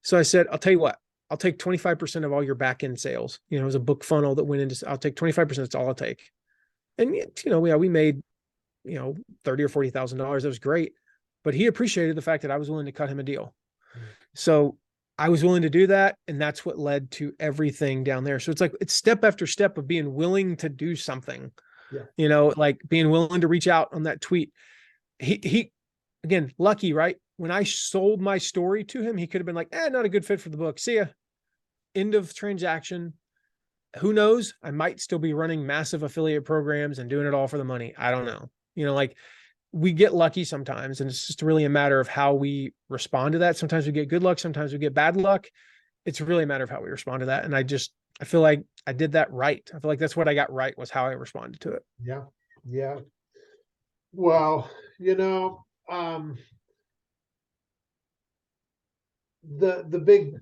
So I said, I'll tell you what, I'll take 25% of all your back end sales. It was a book funnel that went into, I'll take 25%. That's all I'll take. And, we made, $30,000 or $40,000. That was great. But he appreciated the fact that I was willing to cut him a deal. So I was willing to do that. And that's what led to everything down there. So it's step after step of being willing to do something, like being willing to reach out on that tweet. He again, lucky, right? When I sold my story to him, he could have been like, not a good fit for the book. See ya. End of transaction. Who knows? I might still be running massive affiliate programs and doing it all for the money. I don't know. we get lucky sometimes, and it's just really a matter of how we respond to that. Sometimes we get good luck, sometimes we get bad luck. It's really a matter of how we respond to that. And I feel like I did that right. I feel like that's what I got right, was how I responded to it. Yeah. Yeah. Well, the big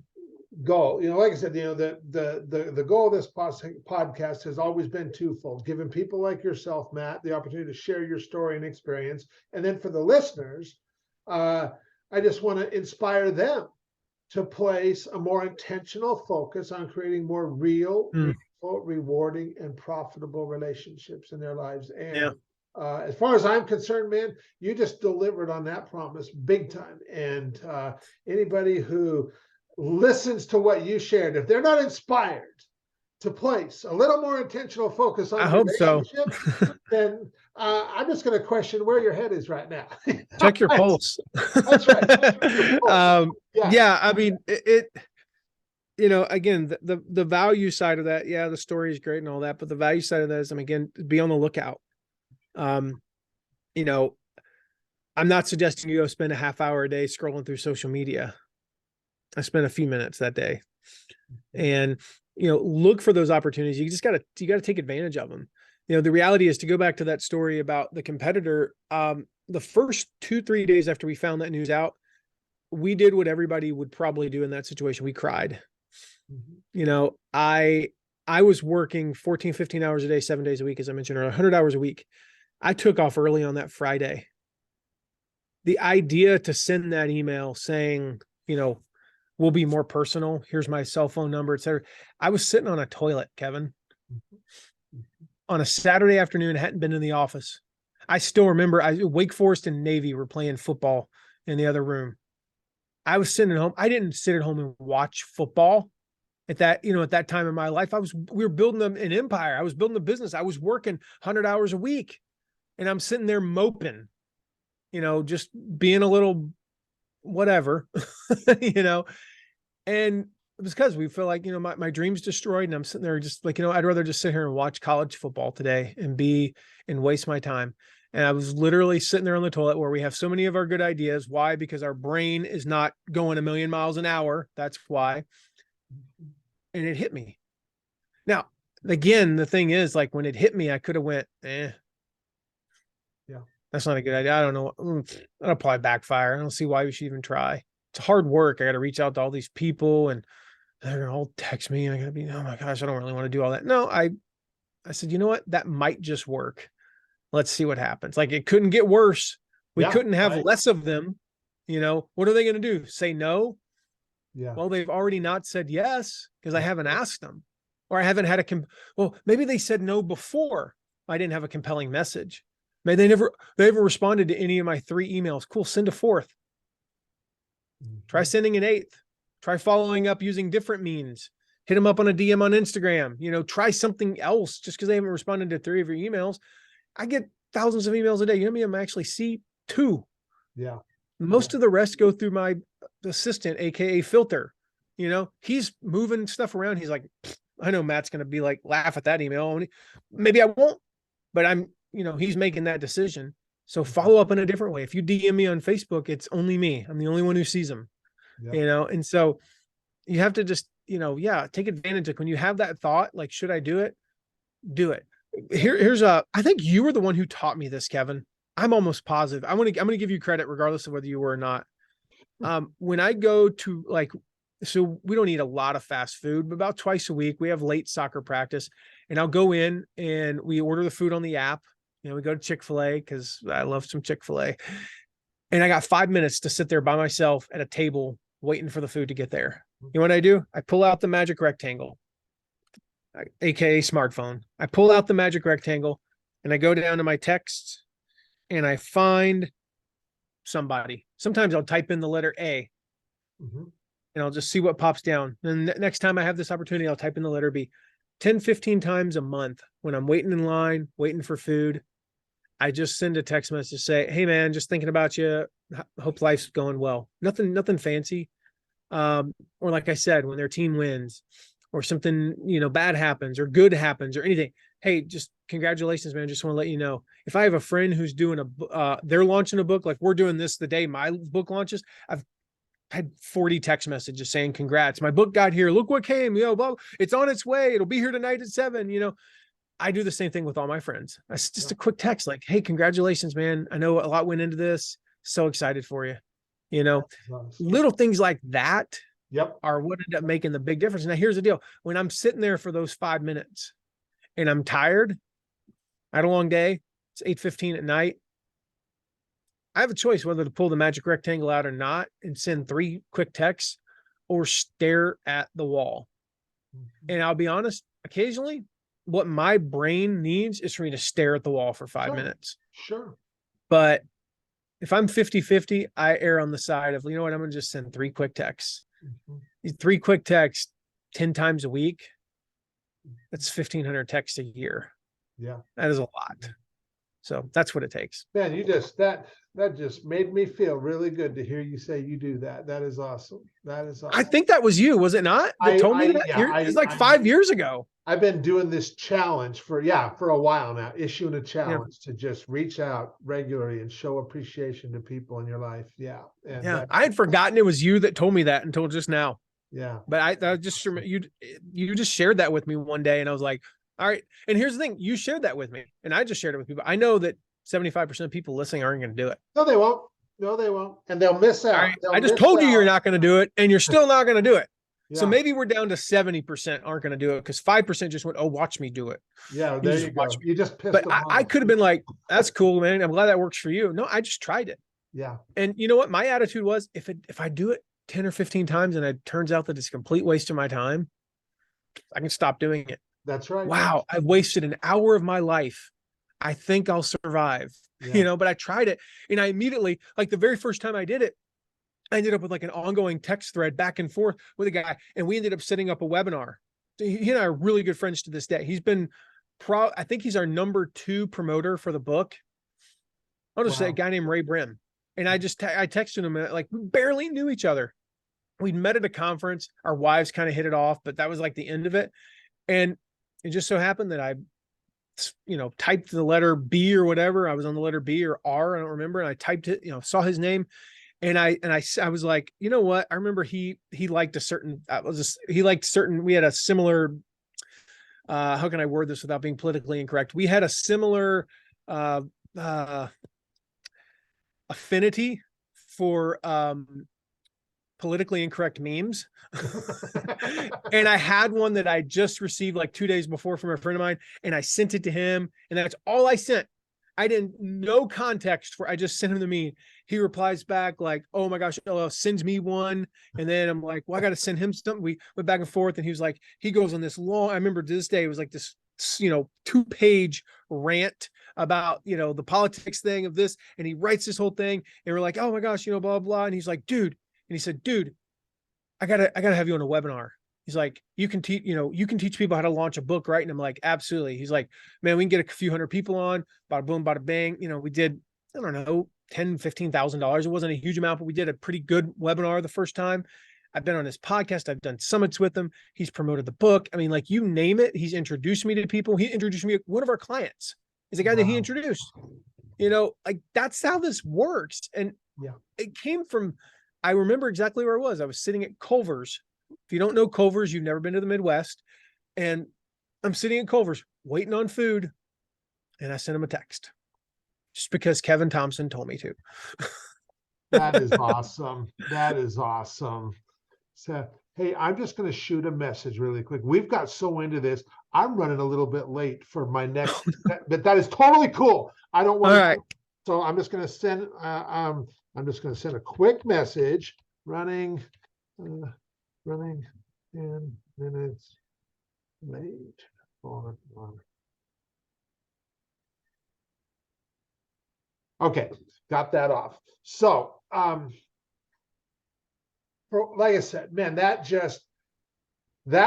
goal, like I said, the goal of this podcast has always been twofold: giving people like yourself, Matt, the opportunity to share your story and experience, and then for the listeners, I just want to inspire them to place a more intentional focus on creating more real, meaningful, rewarding, and profitable relationships in their lives. And as far as I'm concerned, man, you just delivered on that promise big time. And anybody who listens to what you shared, if they're not inspired to place a little more intentional focus on relationships, then I'm just going to question where your head is right now. Check your pulse. That's right. Yeah. I mean, again, the value side of that, the story is great and all that, but the value side of that is, again, be on the lookout. I'm not suggesting you go spend a half hour a day scrolling through social media. I spent a few minutes that day, and, look for those opportunities. You got to take advantage of them. The reality is, to go back to that story about the competitor, the first 2-3 days after we found that news out, we did what everybody would probably do in that situation. We cried. I was working 14, 15 hours a day, 7 days a week, as I mentioned, or 100 hours a week. I took off early on that Friday. The idea to send that email saying, we'll be more personal, here's my cell phone number, etc. I was sitting on a toilet, Kevin, on a Saturday afternoon. I hadn't been in the office. I still remember Wake Forest and Navy were playing football in the other room. I was sitting at home. I didn't sit at home and watch football at that time in my life. We were building an empire. I was building a business. I was working 100 hours a week, and I'm sitting there moping, just being a little whatever, and it was because we feel like, my dream's destroyed, and I'm sitting there just like, I'd rather just sit here and watch college football today and waste my time. And I was literally sitting there on the toilet, where we have so many of our good ideas. Why? Because our brain is not going 1,000,000 miles an hour. That's why. And it hit me. Now, again, the thing is, like, when it hit me, I could have went, that's not a good idea. I don't know. That'll probably backfire. I don't see why we should even try. It's hard work. I got to reach out to all these people, and they're going to all text me. And I got to be, oh my gosh, I don't really want to do all that. No, I said, you know what? That might just work. Let's see what happens. Like, it couldn't get worse. We couldn't have less of them. What are they going to do? Say no? Yeah. Well, they've already not said yes, because I haven't asked them, or I haven't had well, maybe they said no before I didn't have a compelling message. Maybe they never responded to any of my 3 emails. Cool. Send a 4th. Try sending an 8th. Try following up using different means. Hit them up on a DM on Instagram. Try something else. Just because they haven't responded to 3 of your emails. I get thousands of emails a day. You know how many I actually see? 2. Yeah. Most of the rest go through my assistant, AKA Filter. He's moving stuff around. He's like, I know Matt's going to be like, laugh at that email. Maybe I won't, but he's making that decision. So follow up in a different way. If you DM me on Facebook, it's only me. I'm the only one who sees them, and so you have to just, take advantage of when you have that thought, like, should I do it? Do it. I think you were the one who taught me this, Kevin. I'm almost positive. I'm going to give you credit regardless of whether you were or not. When I go to, so we don't eat a lot of fast food, but about twice a week, we have late soccer practice, and I'll go in and we order the food on the app. We go to Chick-fil-A because I love some Chick-fil-A, and I got 5 minutes to sit there by myself at a table waiting for the food to get there. You know what I do? I pull out the magic rectangle, AKA smartphone. I pull out the magic rectangle, and I go down to my texts, and I find somebody. Sometimes I'll type in the letter A, and I'll just see what pops down. And next time I have this opportunity, I'll type in the letter B. 10, 15 times a month when I'm waiting in line, waiting for food, I just send a text message, say, hey man, just thinking about you. Hope life's going well. Nothing fancy. Or like I said, when their team wins or something, bad happens or good happens or anything. hey, just congratulations, man. Just want to let you know, if I have a friend who's doing they're launching a book, like we're doing this the day my book launches, I've had 40 text messages saying, congrats, my book got here. Look what came, blah, it's on its way. It'll be here tonight at 7, I do the same thing with all my friends. It's just a quick text like, hey, congratulations, man. I know a lot went into this. So excited for you. Little things like that are what end up making the big difference. Now, here's the deal. When I'm sitting there for those 5 minutes and I'm tired, I had a long day, it's 8:15 at night, I have a choice whether to pull the magic rectangle out or not and send 3 quick texts or stare at the wall. And I'll be honest, occasionally, what my brain needs is for me to stare at the wall for 5 minutes. Sure. But if I'm 50-50, I err on the side of, you know what, I'm going to just send 3 quick texts. 3 quick texts 10 times a week. That's 1,500 texts a year. Yeah. That is a lot. So that's what it takes. Man, that just made me feel really good to hear you say you do that. That is awesome. That is awesome. I think that was you, was it not? That told me that? It's like 5 years ago. I've been doing this challenge for a while now, issuing a challenge to just reach out regularly and show appreciation to people in your life. Yeah. And I had forgotten it was you that told me that until just now. Yeah. But I just remember you just shared that with me one day, and I was like, all right. And here's the thing, you shared that with me, and I just shared it with people. I know that 75% of people listening aren't going to do it. No, they won't. No, they won't. And they'll miss out. Right. I just told you you're not going to do it, and you're still not going to do it. Yeah. So maybe we're down to 70% aren't going to do it because 5% just went, oh, watch me do it. Yeah, there you go. You just pissed But them off. I could have been like, that's cool, man. I'm glad that works for you. No, I just tried it. Yeah. And you know what? My attitude was, if I do it 10 or 15 times and it turns out that it's a complete waste of my time, I can stop doing it. That's right. Wow, I've wasted an hour of my life. I think I'll survive, but I tried it. And I immediately, like the very first time I did it, I ended up with like an ongoing text thread back and forth with a guy. And we ended up setting up a webinar. He and I are really good friends to this day. He's been I think he's our number 2 promoter for the book. I'll just say a guy named Ray Brim. And I texted him, like, we barely knew each other. We'd met at a conference. Our wives kind of hit it off, but that was like the end of it. And it just so happened that I, typed the letter B or whatever. I was on the letter B or R, I don't remember. And I typed it, saw his name. And I was like, you know what? I remember he liked we had a similar, how can I word this without being politically incorrect? We had a similar, affinity for, politically incorrect memes. And I had one that I just received like 2 days before from a friend of mine, and I sent it to him, and that's all I sent. I didn't, no context I just sent him the meme. He replies back like, oh my gosh, sends me one. And then I'm like, well, I got to send him something. We went back and forth, and he was like, he goes on this long, I remember to this day, it was like this, 2-page rant about, the politics thing of this. And he writes this whole thing, and we're like, oh my gosh, blah, blah. And he's like, dude, and he said, dude, I gotta have you on a webinar. He's like, you can teach people how to launch a book, right? And I'm like, absolutely. He's like, man, we can get a few hundred people on, bada boom, bada bang. We did, I don't know, $10,000-$15,000. It wasn't a huge amount, but we did a pretty good webinar the first time. I've been on his podcast. I've done summits with him. He's promoted the book. I mean, like, you name it. He's introduced me to people. He introduced me to one of our clients is a guy that he introduced, like, that's how this works. And it came from, I remember exactly where it was. I was sitting at Culver's. If you don't know Culver's, you've never been to the Midwest. And I'm sitting at Culver's waiting on food. And I sent him a text just because Kevin Thompson told me to. That is awesome. That is awesome. So, hey, I'm just going to shoot a message really quick. We've got so into this. I'm running a little bit late for my next, but that is totally cool. I don't want to. So I'm just going to send, a quick message running 10 minutes late. On. Okay, got that off. So, like I said, man, that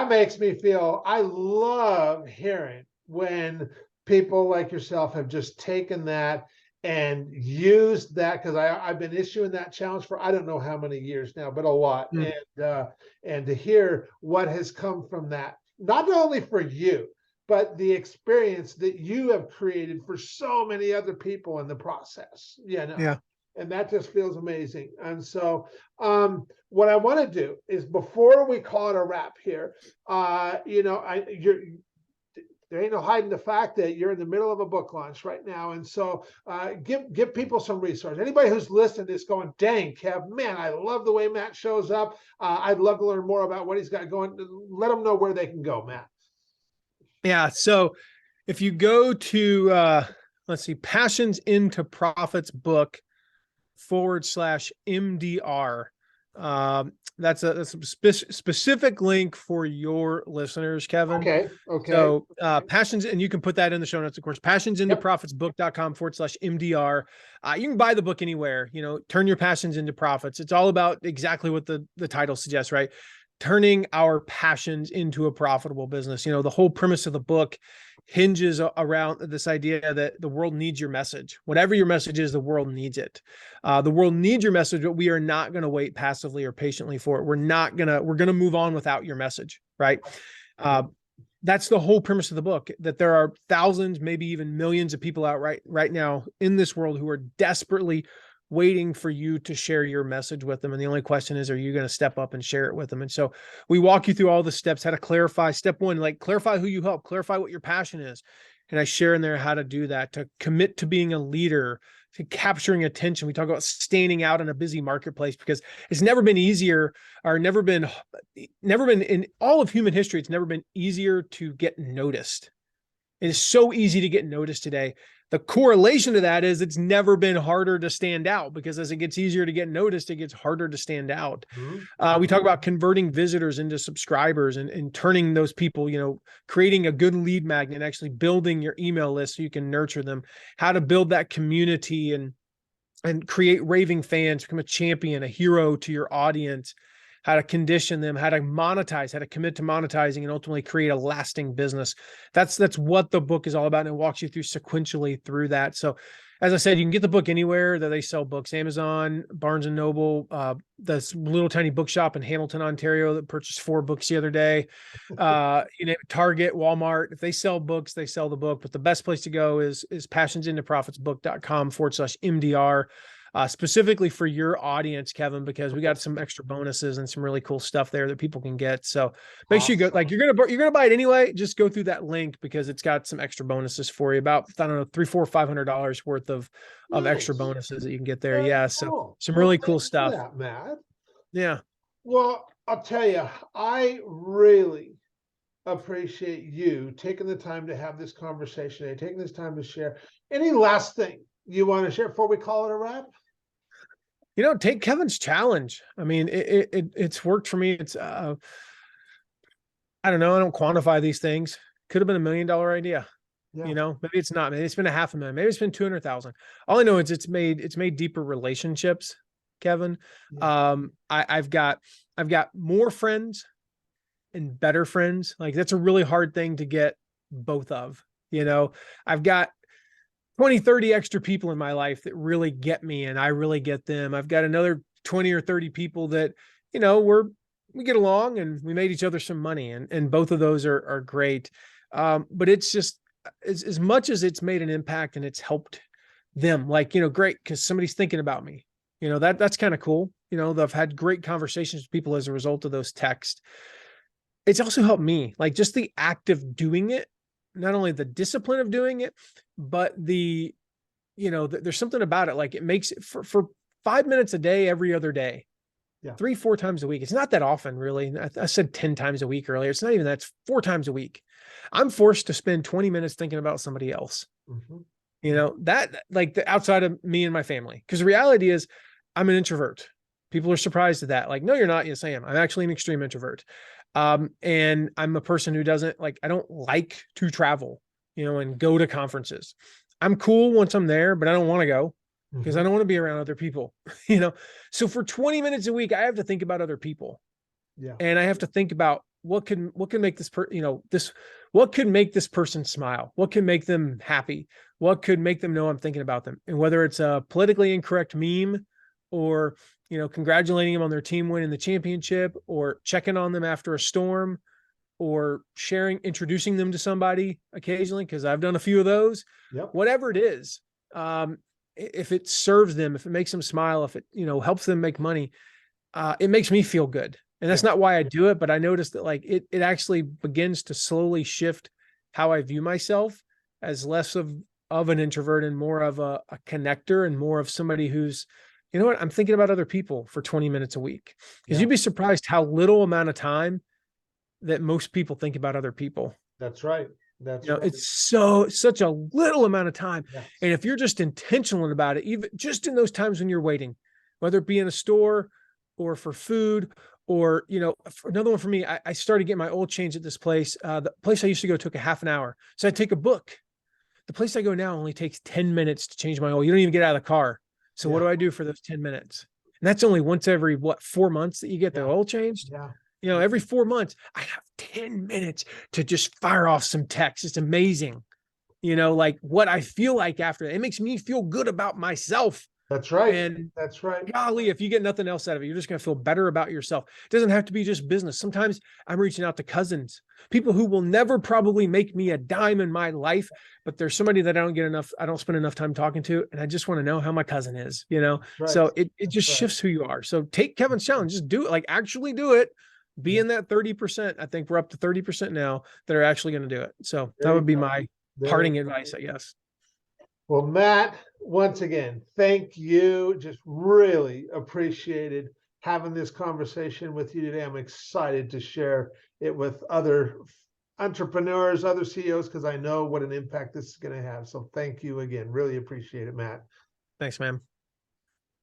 makes me feel, I love hearing when people like yourself have just taken that and used that, because I've been issuing that challenge for I don't know how many years now, but a lot. And to hear what has come from that, not only for you, but the experience that you have created for so many other people in the process. Yeah. And that just feels amazing. And so, what I want to do is, before we call it a wrap here, there ain't no hiding the fact that you're in the middle of a book launch right now. And so, give people some resources. Anybody who's listening is going, dang, Kev, man, I love the way Matt shows up. I'd love to learn more about what he's got going. Let them know where they can go, Matt. Yeah. So if you go to, let's see, Passions into Profits book /MDR, that's a specific link for your listeners, Kevin. Okay. So passions, and you can put that in the show notes, of course, passionsintoprofitsbook.com /MDR. You can buy the book anywhere, turn your passions into profits. It's all about exactly what the title suggests, right? Turning our passions into a profitable business. The whole premise of the book hinges around this idea that the world needs your message. Whatever your message is, the world needs it. The world needs your message, but we are not going to wait passively or patiently for it. We're going to move on without your message, right? That's the whole premise of the book, that there are thousands, maybe even millions of people out right now in this world who are desperately waiting for you to share your message with them. And the only question is, are you going to step up and share it with them? And so we walk you through all the steps, how to clarify. Step one, clarify who you help, clarify what your passion is. And I share in there how to do that, to commit to being a leader, to capturing attention. We talk about standing out in a busy marketplace, because it's never been easier, or never been in all of human history. It's never been easier to get noticed. It is so easy to get noticed today. The correlation to that is it's never been harder to stand out, because as it gets easier to get noticed, it gets harder to stand out. We talk about converting visitors into subscribers and turning those people, creating a good lead magnet, actually building your email list so you can nurture them, how to build that community and create raving fans, become a champion, a hero to your audience, how to condition them, how to monetize, how to commit to monetizing, and ultimately create a lasting business. That's what the book is all about. And it walks you through sequentially through that. So as I said, you can get the book anywhere that they sell books: Amazon, Barnes and Noble, this little tiny bookshop in Hamilton, Ontario, that purchased 4 books the other day. Target, Walmart. If they sell books, they sell the book. But the best place to go is passionsintoprofitsbook.com /MDR. Specifically for your audience, Kevin, because we got some extra bonuses and some really cool stuff there that people can get. So make sure you go, you're going to buy it anyway. Just go through that link, because it's got some extra bonuses for you, about, I don't know, $300, $400, $500 worth of extra bonuses that you can get there. Very Yeah. cool. So some really cool stuff. That, Matt. Yeah. Well, I'll tell you, I really appreciate you taking the time to have this conversation today, taking this time to share. Any last thing you want to share before we call it a wrap? Take Kevin's challenge. I mean, it's worked for me. It's, I don't know. I don't quantify these things. Could have been $1 million idea. Yeah. Maybe it's not. Maybe it's been $500,000. Maybe it's been 200,000. All I know is it's made deeper relationships, Kevin. Yeah. I've got more friends and better friends. Like, that's a really hard thing to get both of. I've got 20, 30 extra people in my life that really get me, and I really get them. I've got another 20 or 30 people that, we get along and we made each other some money, and both of those are great. But it's just, as much as it's made an impact and it's helped them, great, because somebody's thinking about me, that's kind of cool. I've had great conversations with people as a result of those texts. It's also helped me, just the act of doing it, not only the discipline of doing it, but there's something about it. It makes it for 5 minutes a day, every other day, 3-4 times a week. It's not that often, really. I said 10 times a week earlier. It's not even that. It's 4 times a week. I'm forced to spend 20 minutes thinking about somebody else, that outside of me and my family. Because the reality is, I'm an introvert. People are surprised at that. No, you're not. Yes, I am. I'm actually an extreme introvert. And I'm a person who doesn't I don't like to travel, and go to conferences. I'm cool once I'm there, but I don't want to go, because I don't want to be around other people, So for 20 minutes a week, I have to think about other people. Yeah. And I have to think about what can make this what could make this person smile? What can make them happy? What could make them know I'm thinking about them? And whether it's a politically incorrect meme, or, congratulating them on their team winning the championship, or checking on them after a storm, or sharing, introducing them to somebody occasionally, because I've done a few of those. Yep. Whatever it is, if it serves them, if it makes them smile, if it, helps them make money, it makes me feel good. And that's Yeah. not why I do it, but I noticed that like it actually begins to slowly shift how I view myself as less of an introvert and more of a connector, and more of somebody who's, you know what, I'm thinking about other people for 20 minutes a week. Because Yeah. you'd be surprised how little amount of time that most people think about other people. That's right. That's You know, right. it's such a little amount of time. Yes. And if you're just intentional about it, even just in those times when you're waiting, whether it be in a store or for food, or, another one for me, I started getting my oil change at this place. The place I used to go took a half an hour. So I'd take a book. The place I go now only takes 10 minutes to change my oil. You don't even get out of the car. So what Yeah. do I do for those 10 minutes? And that's only once every 4 months that you get the Yeah. oil changed. Yeah. Every 4 months, I have 10 minutes to just fire off some text. It's amazing. Like what I feel like after that. It makes me feel good about myself. That's right. And That's right. golly, if you get nothing else out of it, you're just going to feel better about yourself. It doesn't have to be just business. Sometimes I'm reaching out to cousins, people who will never probably make me a dime in my life, but there's somebody that I don't spend enough time talking to. And I just want to know how my cousin is, Right. So it That's just right. shifts who you are. So take Kevin's challenge, just do it, like actually do it. Be Yeah. in that 30%. I think we're up to 30% now that are actually going to do it. So There that you would be go. my There parting you go. advice, I guess. Well, Matt, once again, thank you. Just really appreciated having this conversation with you today. I'm excited to share it with other entrepreneurs, other CEOs, because I know what an impact this is going to have. So thank you again. Really appreciate it, Matt. Thanks, man.